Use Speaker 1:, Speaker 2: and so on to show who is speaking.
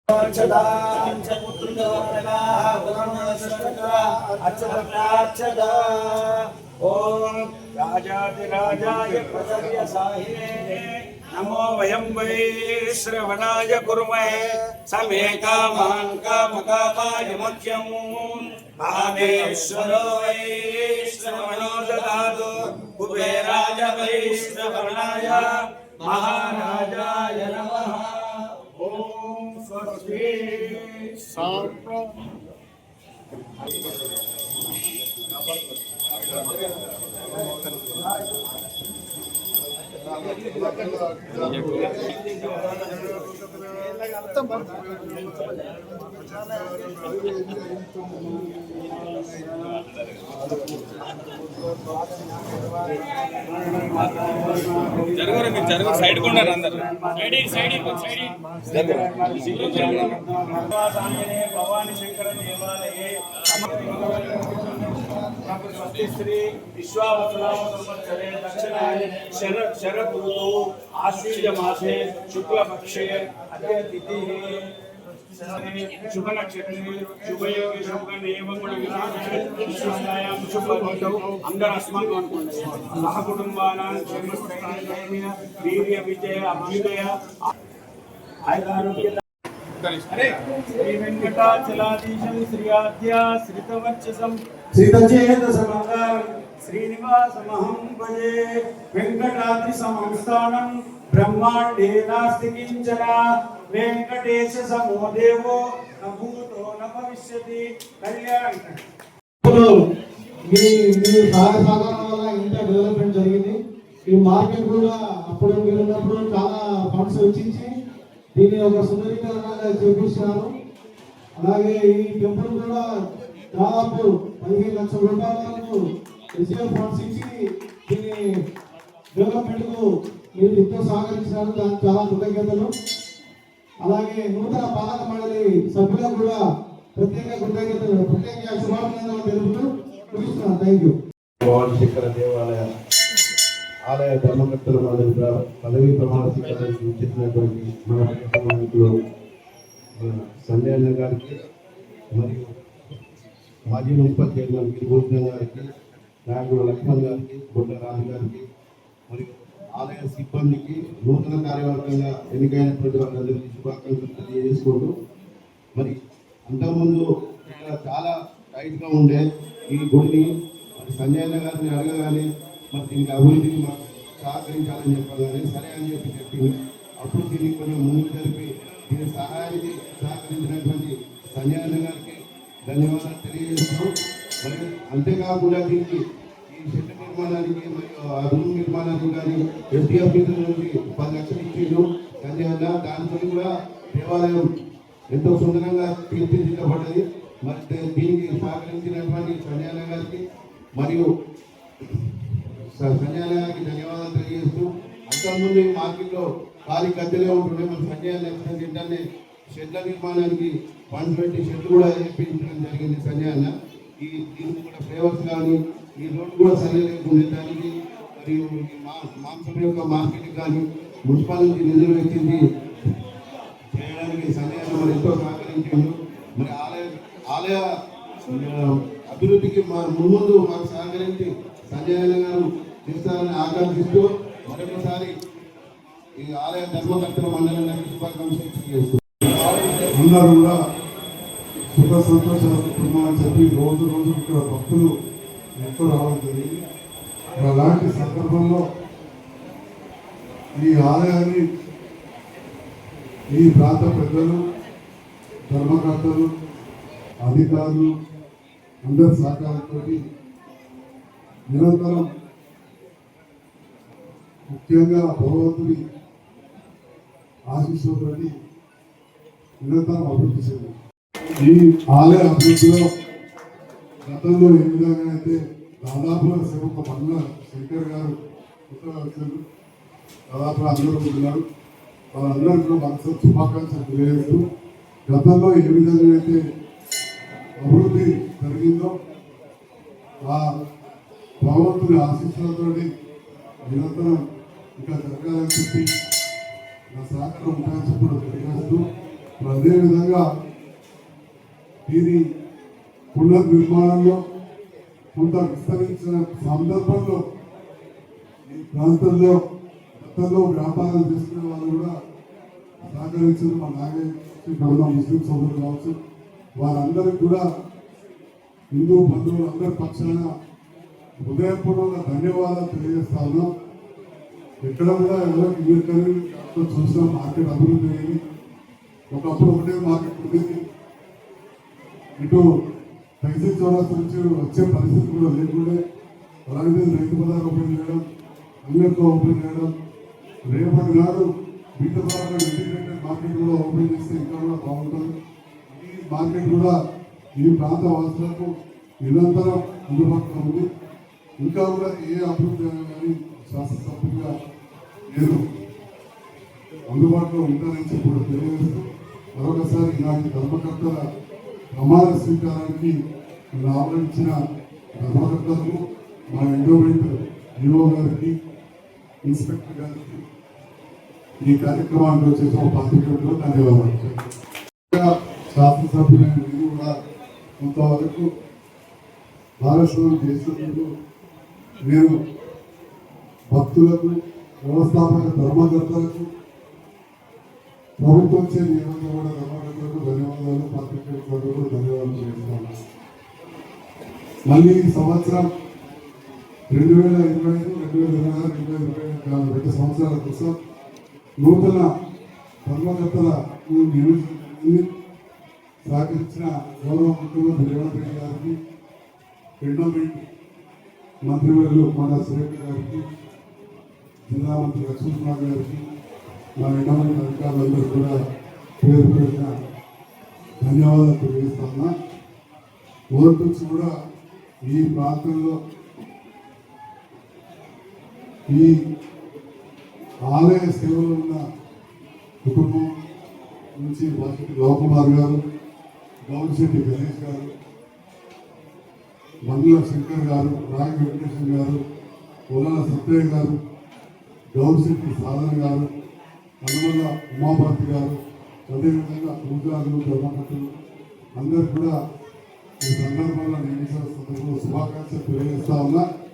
Speaker 1: ओम राजाधिराजाय प्रसर्यसाहिने नमो वयं वै श्रवणाय कुर्महे समे कामान् कामकामाय मह्यं भावेश्वरो वै श्रवणो ददातु कुबेराय वै श्रवणाय महाराजाय नमः। ओम स्वस्ति
Speaker 2: జరుగు సైడ్ కొండారు అందరూ సైడ్
Speaker 1: భవానీ శంకర దేవాలయే శ్రీ విశ్వావసునామ సంవత్సరే దక్షిణాయనే శరద్ ఋతౌ ఆశ్వీజ మాసే శుక్లపక్షే అద్య తిథిః शुभ नक्षत्रे शुभयोगे शुभगणे एवं विश्वायां शुभभवतौ अंदर अस्माकं सह कुटुंबानां क्षेमस्थैर्य वीर्य विजय अभ्युदय आयुरारोग्य श्री वेंकटाचलाधीशं श्री आद्य श्रितवर्चसं श्रीतचेतसमङ्गलं श्रीनिवासमहं भजे वेंकटाद्रि समं ब्रह्मांडे नास्ति किंचन वेंकटेश समो देवो न भूतो न भविष्यति कल्याण
Speaker 3: మీ సహాయ సహకారం వల్ల ఇంత డెవలప్మెంట్ జరిగింది. ఈ మార్కెట్ కూడా అప్పుడు మీరు ఉన్నప్పుడు చాలా ఫండ్స్ వెచ్చించి దీన్ని ఒక సుందరీకరణగా చేపిస్తున్నారు. అలాగే ఈ టెంపుల్ కూడా దాదాపు 15 లక్షల రూపాయలకు రిజర్వ్ ఫండ్స్ ఇచ్చి దీన్ని డెవలప్మెంట్ కు మీరు ఎంతో సహకరించినారు. దానికి చాలా కృతజ్ఞతలు. అలాగే నూతన పాలక మండలి సభ్యులకు కూడా ప్రత్యేక కృతజ్ఞతలు శుభాకాంక్షలు తెలుపుతూ ముగిస్తున్నాను. Thank you.
Speaker 4: శంకర దేవాలయ ఆలయ ధర్మకర్తలు పదవీ ప్రమాణ స్వీకారానికి చేసినటువంటి మన నాయకులు సంజయ్ అన్న గారికి మరియు మాజీ మున్సిపల్ చైర్మన్ గిరిభూషణ గారికి, నాయకుడు లక్ష్మణ్ గారికి, బొడ్డ రాజు గారికి మరియు ఆలయ సిబ్బందికి నూతన కార్యవర్గంగా ఎన్నికైనటువంటి వాళ్ళందరికీ శుభాకాంక్షలు తెలియజేసుకుంటూ, మరి అంతకుముందు ఇక్కడ చాలా టైట్గా ఉండే ఈ గుడిని మరి సంజయ్ గారిని అడగగానే మరి దీనికి అభివృద్ధికి మాకు సహకరించాలని చెప్పగానే సరే అని చెప్పింది. అప్పుడు దీన్ని కొంచెం ముందుకు జరిపి దీని సహాయానికి సహకరించినటువంటి సంజయ్ గారికి ధన్యవాదాలు తెలియజేస్తూ, మరి అంతేకాకుండా దీనికి షెడ్ నిర్మాణానికి మరియు ఆ రూమ్ నిర్మాణానికి కానీ ఎస్డిఎఫ్ నుంచి 10 లక్షలు ఇచ్చిండు సంజయ్ అన్న. దాంతో కూడా దేవాలయం ఎంతో సుందరంగా తీర్చిదిద్దబడ్డది. మరి దీనికి సహకరించినటువంటి సంజయ్ అన్న గారికి మరియు సంజయ్ అన్న గారికి ధన్యవాదాలు తెలియజేస్తూ, అంతకుముందు ఈ మార్కెట్లో ఖాళీ గద్దెలే ఉంటుండే. మరి సంజయ్ అన్న వెంటనే షెడ్ల నిర్మాణానికి ఫండ్స్ పెట్టి షెడ్ కూడా వేయించడం జరిగింది సంజయ్ అన్న. ఈ దీనికి కూడా ఫ్లేవర్స్ కానీ ఈ రోడ్డు కూడా సరిగా ఉండడానికి మరియు మాంసం యొక్క మార్కెట్ కానీ మున్సిపల్ నుంచి నిధులు వెచ్చింది చేయడానికి సంజయ్ అన్న మరి ఎంతో సహకరించాడు. మరి ఆలయ అభివృద్ధికి ముందు మాకు సహకరించి సంజయ్ అన్న గారు చేస్తారని ఆకాంక్షిస్తూ మరొకసారి ఈ ఆలయ ధర్మకర్తల మండలానికి శుభాకాంక్షలు తెలియజేస్తూ
Speaker 5: అందరూ కూడా సుఖ సంతోషాల కుటుంబం అని చెప్పి రోజు ఇక్కడ భక్తులు ఎంతో రావడం జరిగింది. అలాంటి సందర్భంలో ఈ ఆలయాన్ని ఈ ప్రాంత పెద్దలు, ధర్మకర్తలు, అధికారులు అందరి సహకారంతో నిరంతరం ముఖ్యంగా భగవంతుడి ఆశీస్సులతో నిరంతరం అభివృద్ధి చేయాలి. ఈ ఆలయ అభివృద్ధిలో గతంలో ఏ విధంగా అయితే దాదాపుగా సేవక మల్ల శంకర్ గారు దాదాపుగా అందరూ ఉంటున్నారు. వాళ్ళందరూ కూడా మనసు శుభాకాంక్షలు తెలియజేస్తూ, గతంలో ఏ విధంగా అయితే అభివృద్ధి జరిగిందో ఆ భగవంతుడి ఆశీస్సులతో నిరంతరం ఇంకా జరగాలని చెప్పి నా సహకారం ఉంటాయని చెప్పడం తెలియజేస్తూ అదేవిధంగా దీని పునర్నిర్మాణంలో కొంత విస్తరించిన సందర్భంలో ఈ ప్రాంతంలో గతంలో వ్యాపారం చేసుకునే వాళ్ళు కూడా సహకరించిన మా నాగేశ్వర ముస్లిం సోదరులు కావచ్చు, వారందరికీ కూడా హిందూ బంధువులు అందరి పక్షాన హృదయపూర్వక ధన్యవాదాలు తెలియజేస్తా ఉన్నాం. ఎక్కడ కూడా ఎవరికి మీరు చూసిన మార్కెట్ అభివృద్ధి అయ్యింది. ఒకప్పుడు ఒకటే మార్కెట్ ఉండేది, ఇటు తహసీల్ చౌరస్తా నుంచి వచ్చే పరిస్థితి కూడా లేకుండే. అలాంటిది రైతు బజార్ ఓపెన్ చేయడం, అందరితో ఓపెన్ చేయడం, రేపటి నాడు బీటపరంగా ఇంటిగ్రేటెడ్ మార్కెట్ కూడా ఓపెన్ చేస్తే ఇంకా కూడా బాగుంటుంది. ఈ మార్కెట్ కూడా ఈ ప్రాంత వాసులకు నిరంతరం అందుబాటులో ఉంది. ఇంకా కూడా ఏ అభివృద్ధి కానీ శాసనసభ్యులుగా నేను అందుబాటులో ఉంటానని చెప్పి కూడా తెలియజేస్తూ మరొకసారి ఇలాంటి ధర్మకర్తల ప్రమాణ స్వీకారానికి ఆహ్వానించిన ధర్మకర్తలకు, మా ఎండోమెంట్ ఈఓ గారికి, ఇన్స్పెక్టర్ గారికి, ఈ కార్యక్రమానికి వచ్చేసిన పాత్రికేయులకు ధన్యవాదాలు. శాసనసభ్యులైన మీరు కూడా కొంతవరకు భాగస్వామ్యం చేసినందుకు నేను భక్తులకు, వ్యవస్థాపక ధర్మకర్తలకు, ప్రభుత్వం చే నియమించబడిన ధర్మకర్తలకు ధన్యవాదాలు, పాత్రికేయులకు ధన్యవాదాలు చేస్తున్నాను. మళ్ళీ ఈ సంవత్సరం 2025, 2026, 2027 2 సంవత్సరాల కోసం నూతన ధర్మకర్తలను నియమించి సహకరించిన గౌరవ ముఖ్యమంత్రి రేవంత్ రెడ్డి గారికి, ఎండోమెంట్ మంత్రివర్యులు మన సురేఖ గారికి, జిల్లా మంత్రి లక్ష్మణ్ గారికి, మా ఎండోమెంట్ అధికారులందరూ కూడా పేరు పేరున ధన్యవాదాలు తెలియజేస్తున్నా. ఓటు నుంచి కూడా ఈ ప్రాంతంలో ఈ ఆలయ సేవలో ఉన్న కుటుంబం నుంచి వాటి లోకుమార్ గారు, గౌరిశెట్టి గణేష్ గారు, మందుల శంకర్ గారు, రాయ వెంకటేశ్వర గారు, పొలాల సత్యయ్య గారు, గౌరిశెట్టి సాధన గారు, కనుమల ఉమాభారతి గారు, అదేవిధంగా పూజారులు, ధర్మకర్తలు అందరూ కూడా ఈ సందర్భంలో నేను సందర్భంలో శుభాకాంక్షలు తెలియజేస్తా ఉన్నా.